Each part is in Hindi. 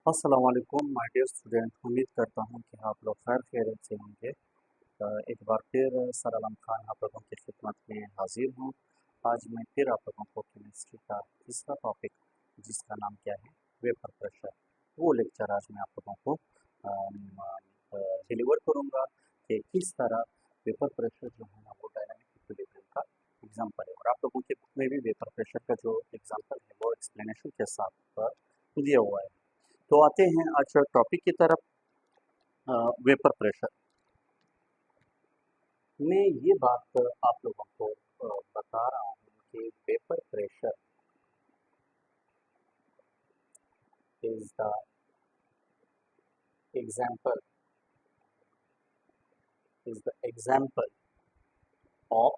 अस्सलाम वालेकुम माय डियर स्टूडेंट। उम्मीद करता हूँ कि आप लोग खैर खैरियत से होंगे। एक बार फिर सर आलम खान आप लोगों की खिदमत में हाजिर हूँ। आज मैं फिर आप लोगों को केमिस्ट्री का तीसरा टॉपिक, जिसका नाम क्या है, वेपर प्रेशर, वो लेक्चर आज मैं आप लोगों को डिलीवर करूँगा कि किस तरह वेपर प्रेशर जो है ना वो डायनामिक इक्विलिब्रियम का एग्जाम्पल है। और आप लोगों के बुक में भी वेपर प्रेशर का जो एग्जाम्पल है वो एक्सप्लेनेशन के साथ दिया हुआ है। तो आते हैं आज टॉपिक की तरफ। वेपर प्रेशर मैं ये बात आप लोगों को बता रहा हूँ कि vapour pressure is the example of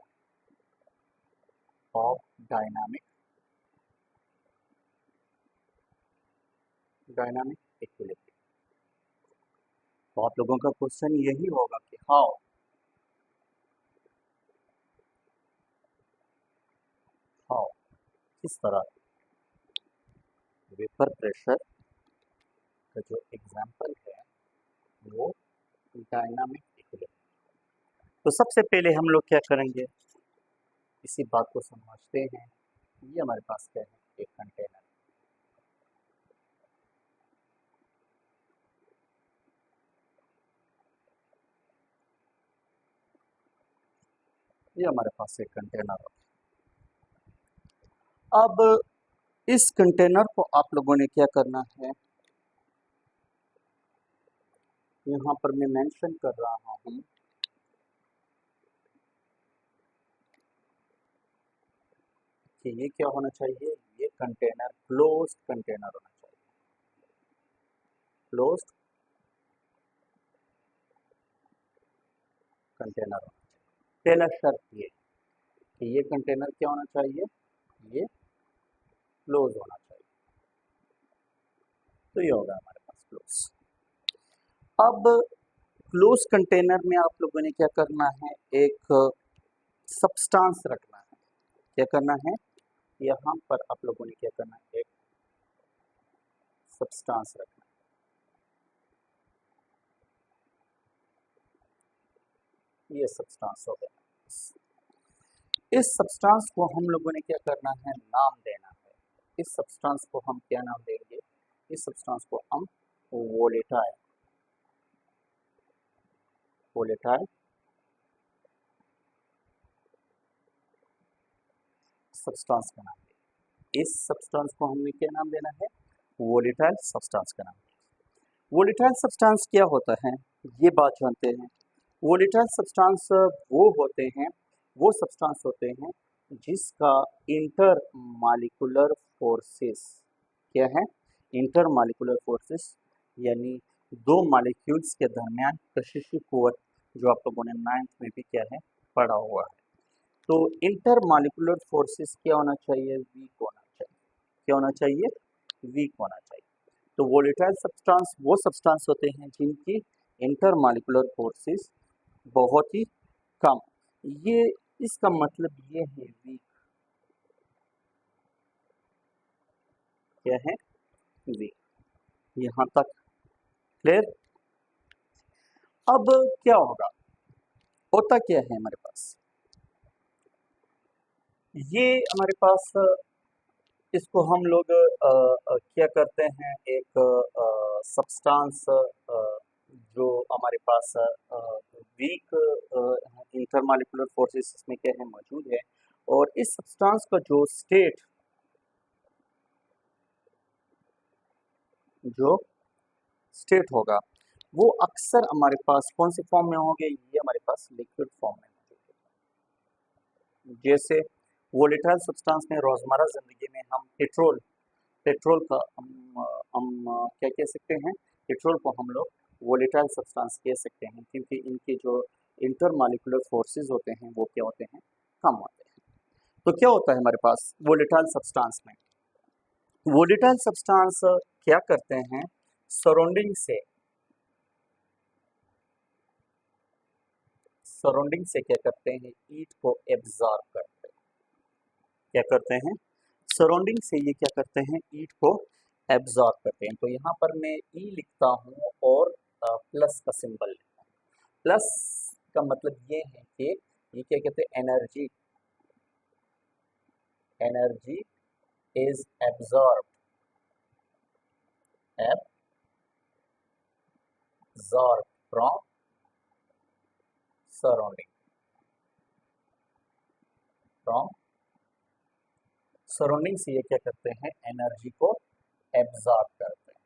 of dynamic dynamic equilibrium. तो आप लोगों का क्वेश्चन यही होगा कि हाउ हाउ किस तरह वेपर प्रेशर का जो एग्जाम्पल है वो डायनामिक इक्विलिब्रियम। तो सबसे पहले हम लोग क्या करेंगे, इसी बात को समझते हैं। ये हमारे पास क्या है, एक कंटेनर। ये हमारे पास एक कंटेनर है। अब इस कंटेनर को आप लोगों ने क्या करना है, यहाँ पर मैं मेंशन कर रहा हूँ कि ये क्या होना चाहिए, ये कंटेनर क्लोज्ड कंटेनर होना चाहिए। क्लोज्ड कंटेनर होना चाहिए। पहला शर्त ये कि ये कंटेनर क्या होना चाहिए, ये क्लोज होना चाहिए। तो ये होगा हमारे पास क्लोज। अब क्लोज कंटेनर में आप लोगों ने क्या करना है, एक सब्सटेंस रखना है। क्या करना है, यहाँ पर आप लोगों ने क्या करना है, एक सब्सटेंस रखना है। ये सब्सटेंस हो गया। इस सब्सटेंस को हम लोगों ने क्या करना है, नाम देना है। इस सब्सटेंस को हम क्या नाम देंगे, इस सब्सटेंस को हम वोलेटाइल वोलेटाइल सब्सटेंस का नाम देंगे। इस सब्सटेंस को हमने क्या नाम देना है, वोलेटाइल सब्सटेंस का नाम। वोलेटाइल सब्सटेंस क्या होता है, ये बात जानते हैं। वोलेटाइल सब्सटेंस वो होते हैं, वो सब्सटेंस होते हैं जिसका इंटर मालिकुलर फोर्सेस क्या है, इंटर मालिकुलर फोर्सेस, यानी दो मॉलिक्यूल्स के दरमियान कशिशी कुव्वत, जो आप लोगों ने 9th में भी क्या है पढ़ा हुआ है। तो इंटर मालिकुलर फोर्सेस क्या होना चाहिए, वीक होना चाहिए। क्या होना चाहिए, वीक होना चाहिए। तो वोलेटाइल सब्सटेंस वो सब्सटेंस होते हैं जिनकी इंटर मालिकुलर फोर्सेस बहुत ही कम। ये इसका मतलब ये है वीक, क्या है, वीक। यहाँ तक क्लियर। अब क्या होगा, होता क्या है हमारे पास, ये हमारे पास इसको हम लोग क्या करते हैं, एक सब्सटेंस जो हमारे पास वीक इंटरमॉलिक्यूलर फोर्सेस इसमें क्या है मौजूद है। और इस सब्सटेंस का जो स्टेट, जो स्टेट होगा वो अक्सर हमारे पास कौन से फॉर्म में होंगे, ये हमारे पास लिक्विड फॉर्म में मौजूद है। जैसे वोलेटाइल सब्सटेंस में रोजमर्रा जिंदगी में हम पेट्रोल पेट्रोल का हम क्या कह सकते हैं, पेट्रोल को हम लोग वोलेटाइल सब्सटेंस कह सकते हैं, क्योंकि इनके जो इंटरमॉलिक्यूलर फोर्सेस होते हैं वो क्या होते हैं, कम होते हैं। तो क्या होता है हमारे पास वोलेटाइल सब्सटेंस में, वोलेटाइल सब्सटेंस क्या करते हैं, सराउंडिंग से क्या करते हैं, हीट को एब्जॉर्ब करते हैं। क्या करते हैं, सराउंडिंग से ये क्या करते हैं, हीट को एब्जॉर्ब करते हैं। तो यहाँ पर मैं ई लिखता हूँ और प्लस का सिंबल लिखता हूँ। प्लस का मतलब ये है कि ये क्या कहते हैं, energy, energy is absorb, absorb from surrounding, from surrounding से ये क्या करते हैं, एनर्जी को एब्जॉर्ब करते हैं।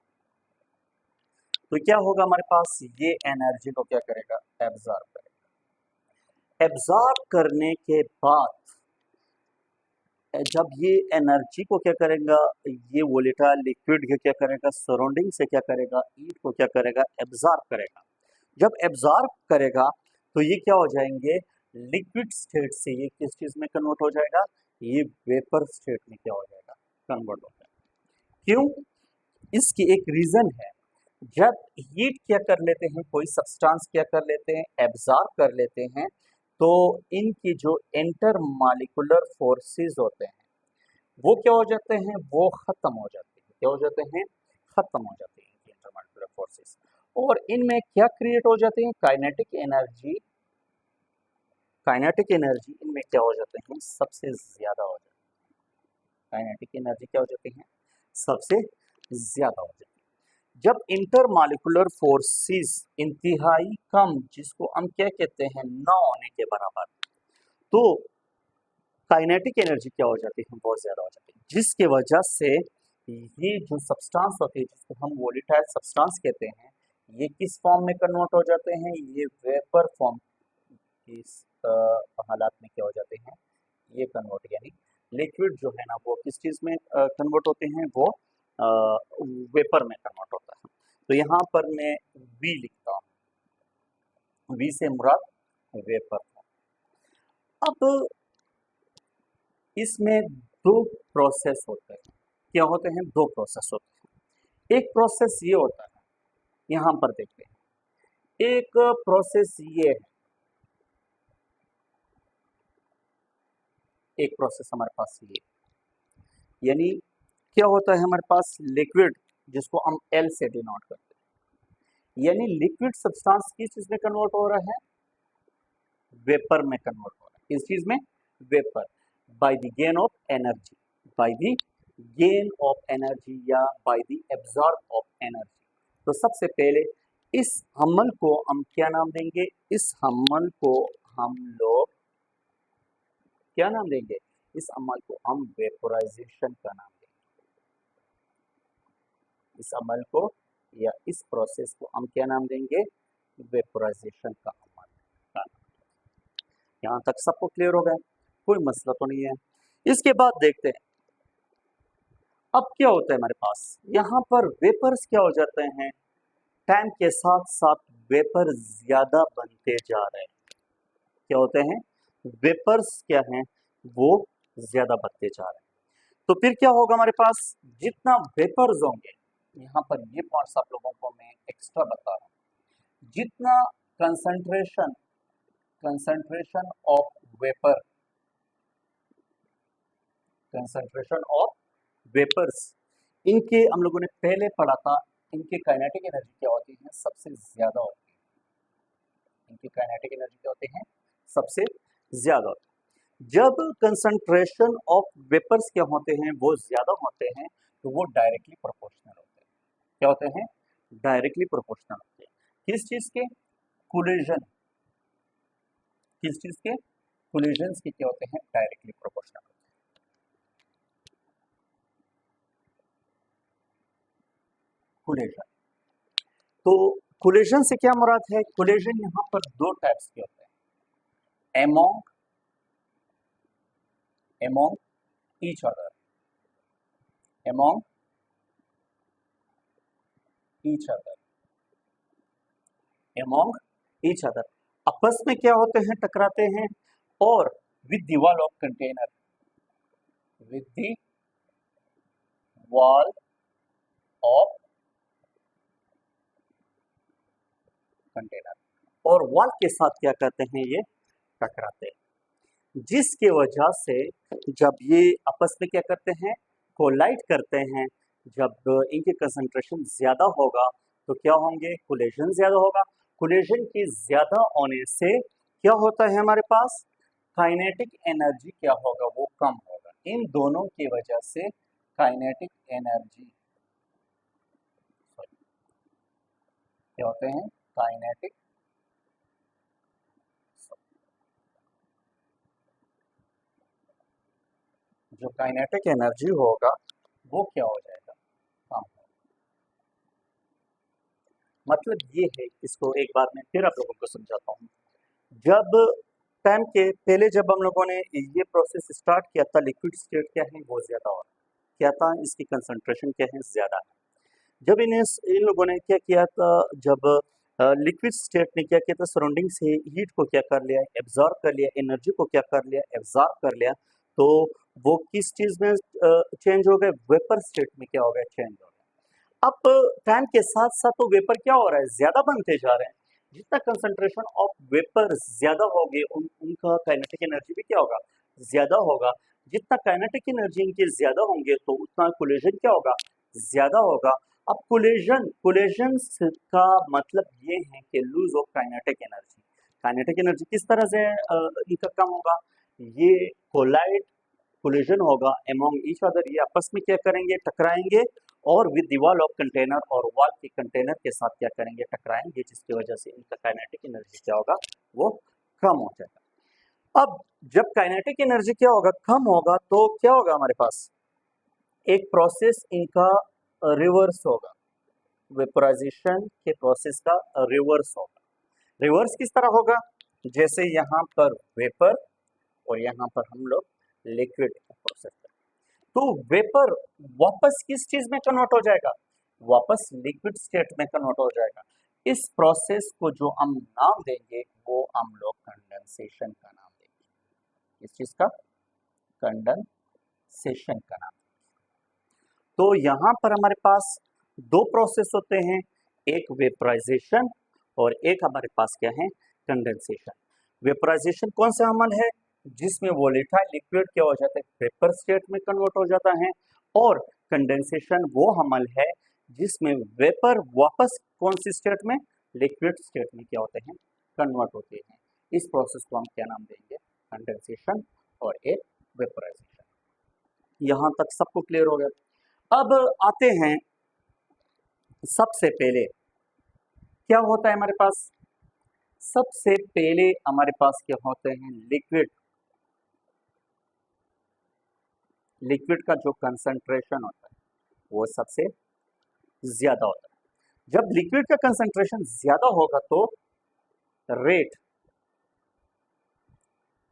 तो क्या होगा हमारे पास, ये एनर्जी को क्या करेगा, एब्जॉर्ब करेगा। एब्जॉर्ब करने के बाद जब ये एनर्जी को क्या करेगा, ये वोलेटाइल लिक्विड को क्या करेगा, सराउंडिंग से क्या करेगा, हीट को क्या करेगा, एब्जॉर्ब करेगा। जब एब्जॉर्ब करेगा तो ये क्या हो जाएंगे, लिक्विड स्टेट से ये किस चीज में कन्वर्ट हो जाएगा, ये वेपर स्टेट में क्या हो जाएगा, कन्वर्ट हो जाएगा। क्यों, इसकी एक रीजन है, जब हीट क्या कर लेते हैं, कोई सब्सटेंस क्या कर लेते हैं, एब्जॉर्ब कर लेते हैं, तो इनकी जो इंटर मॉलिक्यूलर फोर्सेस होते हैं वो क्या हो जाते हैं, वो खत्म हो जाते हैं। क्या हो जाते हैं, खत्म हो जाते हैं इनकी इंटर मॉलिक्यूलर फोर्सेस। और इनमें क्या क्रिएट हो जाते हैं, काइनेटिक एनर्जी, काइनेटिक एनर्जी इनमें क्या हो जाते हैं, सबसे ज्यादा हो जाते हैं। काइनेटिक एनर्जी क्या हो जाती है, सबसे ज्यादा हो जाती है। जब इंटर मॉलिक्यूलर फोर्सेस इंतहाई कम, जिसको हम क्या कहते हैं, ना होने के बराबर, तो काइनेटिक एनर्जी क्या हो जाती है, बहुत ज्यादा हो जाती है, जिसके वजह से ये जो सब्सटेंस होती है, जिसको हम वोलेटाइल सब्सटेंस कहते हैं, ये किस फॉर्म में कन्वर्ट हो जाते हैं, ये वेपर फॉर्म की हालात में क्या हो जाते हैं, ये कन्वर्ट, यानी लिक्विड जो है ना वो किस चीज में कन्वर्ट होते हैं, वो वेपर में कन्वर्ट होता है। तो यहाँ पर मैं वी लिखता हूँ, वी से मुराद वेपर। अब इसमें दो प्रोसेस होते हैं, क्या होते हैं, दो प्रोसेस होते हैं। एक प्रोसेस ये होता है, यहाँ पर देखते हैं, एक प्रोसेस ये है, एक प्रोसेस हमारे पास ये, यानी क्या होता है हमारे पास, लिक्विड जिसको हम एल से डिनोट करते हैं, यानी लिक्विड सब्सटेंस किस चीज में कन्वर्ट हो रहा है, वेपर में कन्वर्ट हो रहा है। किस चीज में, vapour, by the gain of energy, by the gain of energy या by the absorb of energy. तो सबसे पहले इस अमल को हम क्या नाम देंगे, इस अमल को हम लोग क्या नाम देंगे, इस अमल को हम वेपोराइजेशन का नाम देंगे। इस अमल को या इस प्रोसेस को हम क्या नाम देंगे, वेपोराइजेशन का अमल का नाम। यहाँ तक सबको क्लियर हो गया, कोई मसला तो नहीं है। इसके बाद देखते हैं अब क्या होता है हमारे पास, यहाँ पर वेपर्स क्या हो जाते हैं, टाइम के साथ साथ वेपर ज्यादा बनते जा रहे हैं। क्या होते हैं, वेपर्स क्या हैं, वो ज्यादा बनते जा रहे हैं। तो फिर क्या होगा हमारे पास, जितना वेपर्स होंगे, यहाँ पर ये पॉइंट्स आप लोगों को मैं एक्स्ट्रा बता रहा हूँ, जितना concentration, concentration of vapour, concentration of vapours, इनके हम लोगों ने पहले पढ़ा था, इनकी काइनेटिक एनर्जी क्या होती है, सबसे ज्यादा होती है। इनकी काइनेटिक एनर्जी क्या होती है, सबसे ज्यादा होती है। जब कंसंट्रेशन ऑफ वेपर्स क्या होते हैं, वो ज्यादा होते हैं, तो वो डायरेक्टली प्रोपोर्शनल होते हैं। क्या होते हैं, डायरेक्टली प्रोपोर्शनल होते हैं। किस चीज के, कोलिजन, किस चीज के, कोलिजन के क्या होते हैं, डायरेक्टली प्रोपोर्शनल होते हैं। कोलिजन, तो कोलिजन से क्या मुराद है, कोलिजन यहाँ पर दो टाइप्स के होते हैं, among, among each other, among each other, among each other, आपस में क्या होते हैं, टकराते हैं, और with the wall of container, with the wall of container, और वॉल के साथ क्या करते हैं, ये टकराते हैं, जिसके वजह से जब ये आपस में क्या करते हैं, कोलाइड करते हैं, जब इनके कंसंट्रेशन ज़्यादा होगा तो क्या होंगे, कोलिजन ज़्यादा होगा। कोलिजन के ज़्यादा होने से क्या होता है हमारे पास, काइनेटिक एनर्जी क्या होगा, वो कम होगा। इन दोनों की वजह से काइनेटिक एनर्जी क्या होते हैं, काइनेटिक, जो काइनेटिक एनर्जी होगा वो क्या हो जाएगा, कम होगा। मतलब ये है, इसको एक बार मैं फिर आप लोगों को समझाता हूँ। जब टाइम के पहले जब हम लोगों ने ये प्रोसेस स्टार्ट किया था, लिक्विड स्टेट क्या है वो ज्यादा हो रहा है, क्या था, इसकी कंसंट्रेशन क्या है, ज्यादा है। जब इन्हें इन लोगों ने क्या किया था, जब लिक्विड स्टेट ने क्या किया था, सराउंडिंग से हीट को क्या कर लिया, एब्जॉर्ब कर लिया, एनर्जी को क्या कर लिया, एब्जॉर्ब कर लिया, तो वो किस चीज में चेंज हो गए, वेपर स्टेट में क्या हो गया, चेंज हो गया। अब टाइम के साथ साथ तो वेपर क्या हो रहा है, ज्यादा बनते जा रहे हैं। जितना कंसंट्रेशन ऑफ वेपर ज्यादा होगी उनका काइनेटिक एनर्जी भी क्या होगा, ज्यादा होगा। जितना काइनेटिक एनर्जी इनके ज्यादा होंगे तो उतना कोलिजन क्या होगा, ज्यादा होगा। अब कोलिजन का मतलब ये है कि lose of kinetic energy. Kinetic energy किस तरह से इनका कम होगा, ये कोलाइड कोलिजन होगा अमॉन्ग ईच अदर, ये आपस में क्या करेंगे, टकराएंगे, और with the wall of container, और वॉल के कंटेनर के साथ क्या करेंगे, टकराएंगे, जिसकी वजह से इनका काइनेटिक एनर्जी क्या होगा, वो कम हो जाएगा। अब जब काइनेटिक एनर्जी क्या होगा, कम होगा, तो क्या होगा हमारे पास, एक प्रोसेस इनका रिवर्स होगा, वेपोराइजेशन के प्रोसेस का रिवर्स होगा। रिवर्स किस तरह होगा, जैसे यहाँ पर वेपर और यहाँ पर हम लोग लिक्विड प्रोसेस, तो वेपर वापस किस चीज में कन्वर्ट हो जाएगा, वापस लिक्विड स्टेट में कन्वर्ट हो जाएगा। इस प्रोसेस को जो हम नाम देंगे वो हम लोग कंडेंसेशन का नाम देंगे। इस चीज का कंडेंसेशन का नाम। तो यहाँ पर हमारे पास दो प्रोसेस होते हैं, एक वेपराइजेशन और एक हमारे पास क्या है, कंडेंसेशन। वेपराइजेशन कौन सा अमल है, जिसमें वोलेटाइल लिक्विड क्या हो जाता है, वेपर स्टेट में कन्वर्ट हो जाता है, और कंडेंसेशन वो अमल है जिसमें वेपर वापस कौन सी स्टेट में, लिक्विड स्टेट में क्या होते हैं, कन्वर्ट होते हैं। इस प्रोसेस को हम क्या नाम देंगे, कंडेंसेशन और एक वेपराइजेशन। यहाँ तक सबको क्लियर हो गया। अब आते हैं, सबसे पहले क्या होता है हमारे पास, सबसे पहले हमारे पास क्या होते हैं, लिक्विड। लिक्विड का जो कंसंट्रेशन होता है वो सबसे ज्यादा होता है। जब लिक्विड का कंसंट्रेशन ज्यादा होगा तो रेट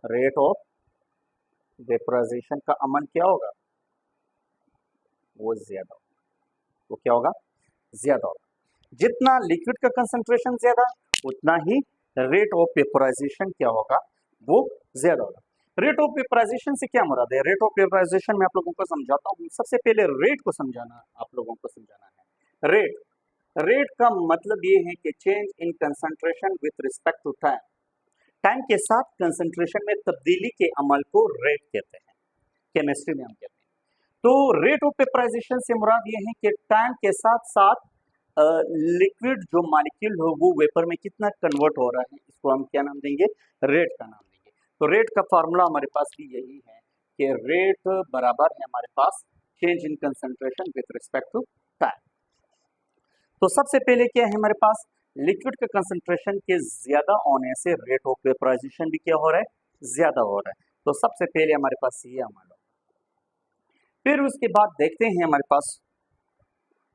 रेट ऑफ वेपराइजेशन का अमल क्या होगा, वो ज्यादा होगा। वो क्या होगा, ज्यादा होगा। जितना लिक्विड का कंसंट्रेशन ज्यादा, उतना ही रेट ऑफ वेपराइजेशन क्या होगा, वो ज्यादा होगा। रेट ऑफ वेपराइजेशन से क्या मुराद है, रेट ऑफ वेपराइजेशन में आप लोगों को समझाता हूँ। सबसे पहले रेट को समझाना, आप लोगों को समझाना है। रेट का मतलब ये है कि change in concentration with respect to time. Time के साथ कंसंट्रेशन में तब्दीली के अमल को रेट कहते हैं, केमिस्ट्री में हम कहते हैं। तो रेट ऑफ वेपराइजेशन से मुराद ये है कि टाइम के साथ साथ लिक्विड जो मॉलिक्यूल हो वो वेपर में कितना कन्वर्ट हो रहा है, इसको हम क्या नाम देंगे, रेट का नाम देंगे। तो रेट का फार्मूला हमारे पास भी यही है कि रेट बराबर है हमारे पास change in concentration with respect to time. तो सबसे पहले क्या है हमारे पास, लिक्विड के कंसंट्रेशन के ज्यादा होने से रेट ऑफ वेपराइजेशन भी क्या हो रहा है, ज्यादा हो रहा है। तो सबसे पहले हमारे पास ये अमल हो। फिर उसके बाद देखते हैं हमारे पास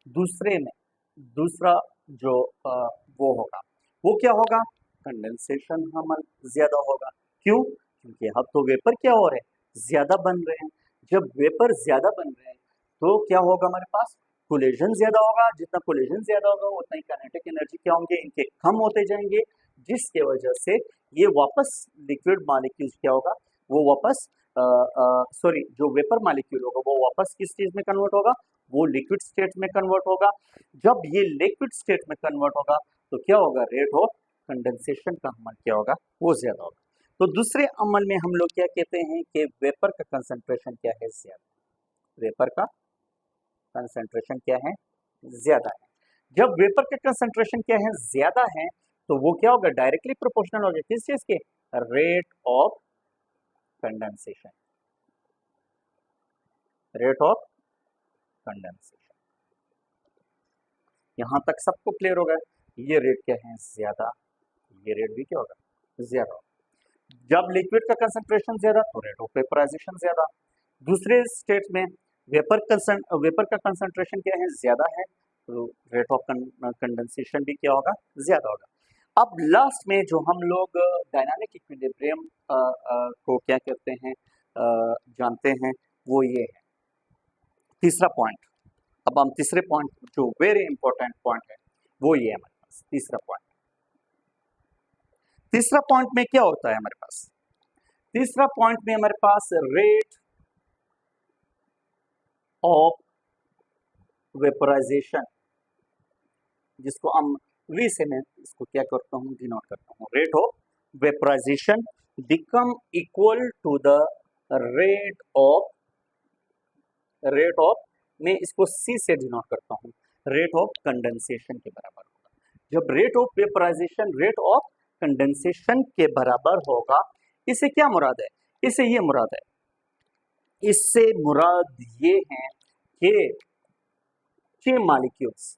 दूसरे में, दूसरा जो वो होगा, वो क्या होगा, कंडेंसेशन अमल ज्यादा होगा। क्यों, क्योंकि अब तो वेपर क्या हो रहे हैं, ज्यादा बन रहे हैं। जब वेपर ज्यादा बन रहे हैं तो क्या होगा हमारे पास, कोलिजन ज्यादा होगा। जितना कोलिजन ज्यादा होगा उतना ही काइनेटिक एनर्जी क्या होंगे, इनके कम होते जाएंगे, जिसके वजह से ये वापस लिक्विड मॉलिक्यूल्स क्या होगा, वो वापस सॉरी जो वेपर मॉलिक्यूल होगा वो वापस किस चीज में कन्वर्ट होगा, वो लिक्विड स्टेट में कन्वर्ट होगा। जब ये लिक्विड स्टेट में कन्वर्ट होगा तो क्या होगा, रेट ऑफ कंडेंसेशन का अमल क्या होगा, वो ज्यादा होगा। तो दूसरे अमल में हम लोग क्या कहते हैं कि वेपर का कंसंट्रेशन क्या है, ज्यादा। वेपर का कंसंट्रेशन क्या है, ज्यादा है। जब वेपर का कंसंट्रेशन क्या है, ज्यादा है, तो वो क्या होगा, डायरेक्टली प्रोपोर्शनल होगा किस चीज के, rate of condensation, rate of condensation. यहां तक सबको क्लियर होगा, ये रेट क्या है, ज्यादा, ये रेट भी क्या होगा, ज्यादा होगा। जब लिक्विड का कंसंट्रेशन ज्यादा तो रेट ऑफ वेपराइजेशन ज्यादा। दूसरे स्टेट में वेपर का कंसंट्रेशन क्या है, ज्यादा है, तो रेट ऑफ कंडेंसेशन भी क्या होगा, ज्यादा होगा। अब लास्ट में जो हम लोग डायनामिक इक्विलिब्रियम को क्या कहते हैं, जानते हैं, वो ये है तीसरा पॉइंट। अब हम तीसरे पॉइंट, जो वेरी इंपॉर्टेंट पॉइंट है, वो ये है हमारे पास तीसरा पॉइंट। तीसरा पॉइंट में क्या होता है हमारे पास, तीसरा पॉइंट में हमारे पास रेट ऑफ वेपराइजेशन, जिसको हम वी से मैं इसको क्या करता हूं, डिनोट करता हूं, rate of vaporisation become equal to the rate of मैं इसको सी से डिनोट करता हूं, रेट ऑफ कंडेंसेशन के बराबर होगा। जब rate of vaporisation rate of condensation के बराबर होगा, इससे क्या मुराद है, इससे ये मुराद है, इससे मुराद ये है कि 6 मॉलिक्यूल्स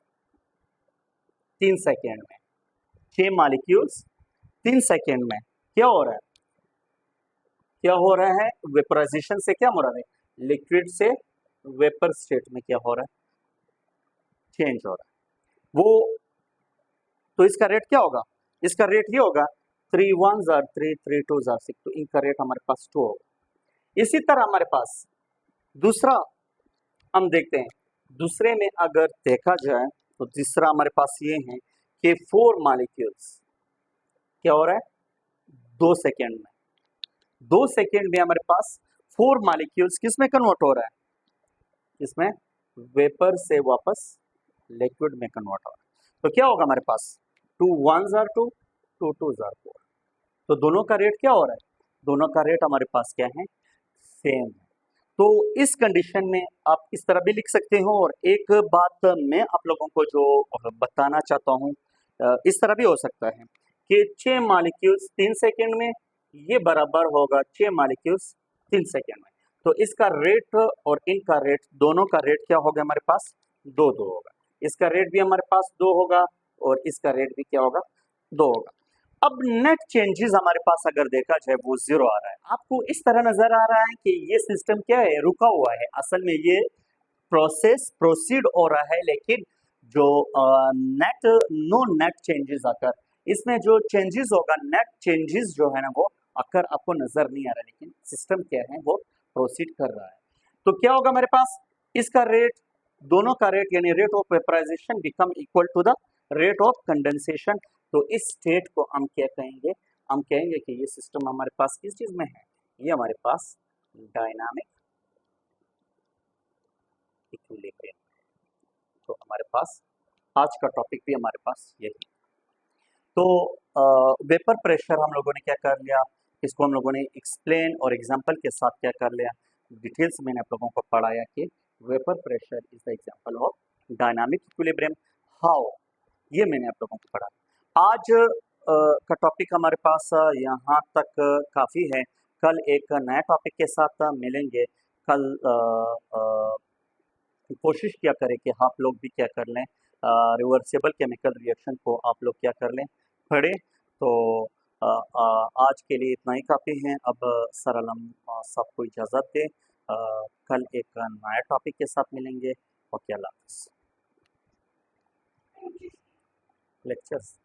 3 सेकेंड में, 6 मॉलिक्यूल्स 3 सेकेंड में क्या हो रहा है, क्या हो रहा है, वेपराइजेशन से क्या मुराद है, लिक्विड से वेपर स्टेट में क्या हो रहा है, चेंज हो रहा है वो। तो इसका रेट क्या होगा, इसका रेट ये होगा 3 1s are 3 3 2s are 6, तो इनका रेट हमारे पास 2 होगा। इसी तरह हमारे पास दूसरा हम देखते हैं, दूसरे में अगर देखा जाए तो तीसरा हमारे पास ये है कि 4 मॉलिक्यूल्स क्या हो रहा है, 2 सेकेंड में, 2 सेकेंड में हमारे पास 4 मॉलिक्यूल्स किस में कन्वर्ट हो रहा है, इसमें वेपर से वापस लिक्विड में कन्वर्ट हो रहा है। तो क्या होगा हमारे पास, 2 1s are 2 2 2s are 4, तो दोनों का रेट क्या हो रहा है, दोनों का रेट हमारे पास क्या है, सेम है। तो इस कंडीशन में आप इस तरह भी लिख सकते हो। और एक बात मैं आप लोगों को जो बताना चाहता हूँ, इस तरह भी हो सकता है कि 6 मॉलिक्यूल्स 3 सेकेंड में, ये बराबर होगा 6 मॉलिक्यूल्स 3 सेकेंड में, तो इसका रेट और इनका रेट, दोनों का रेट क्या होगा हमारे पास, 2 2 होगा। इसका रेट भी हमारे पास 2 होगा और इसका रेट भी क्या होगा, 2 होगा। अब नेट चेंजेस हमारे पास अगर देखा जाए वो 0 आ रहा है, आपको इस तरह नजर आ रहा है कि ये सिस्टम क्या है, रुका हुआ है। असल में ये प्रोसेस प्रोसीड हो रहा है, लेकिन जो नेट नो नेट चेंजेस आकर, इसमें जो चेंजेस होगा, नेट चेंजेस जो है ना, वो आकर आपको नजर नहीं आ रहा, लेकिन सिस्टम क्या है, वो प्रोसीड कर रहा है। तो क्या होगा हमारे पास, इसका रेट, दोनों का रेट यानी rate of vaporisation become equal to the rate of condensation. तो इस स्टेट को हम क्या कहेंगे, हम कहेंगे कि ये सिस्टम हमारे पास किस चीज में है, ये हमारे पास डायनामिक इक्विलिब्रियम। तो हमारे पास आज का टॉपिक भी हमारे पास यही। तो वेपर प्रेशर हम लोगों ने क्या कर लिया, इसको हम लोगों ने एक्सप्लेन और एग्जांपल के साथ क्या कर लिया, डिटेल्स मैंने आप लोगों को पढ़ाया कि vapour pressure is the example of dynamic equilibrium, how, ये मैंने आप लोगों को पढ़ा। आज का टॉपिक हमारे पास यहाँ तक काफ़ी है। कल एक नया टॉपिक के साथ मिलेंगे। कल कोशिश क्या करें कि आप लोग भी क्या कर लें, रिवर्सिबल केमिकल रिएक्शन को आप लोग क्या कर लें, पढ़ें। तो आज के लिए इतना ही काफ़ी है। अब सरलम सबको इजाज़त दें। कल एक नया टॉपिक के साथ मिलेंगे। ओके, अल्लाह हाफ़िज़। लेक्चर्स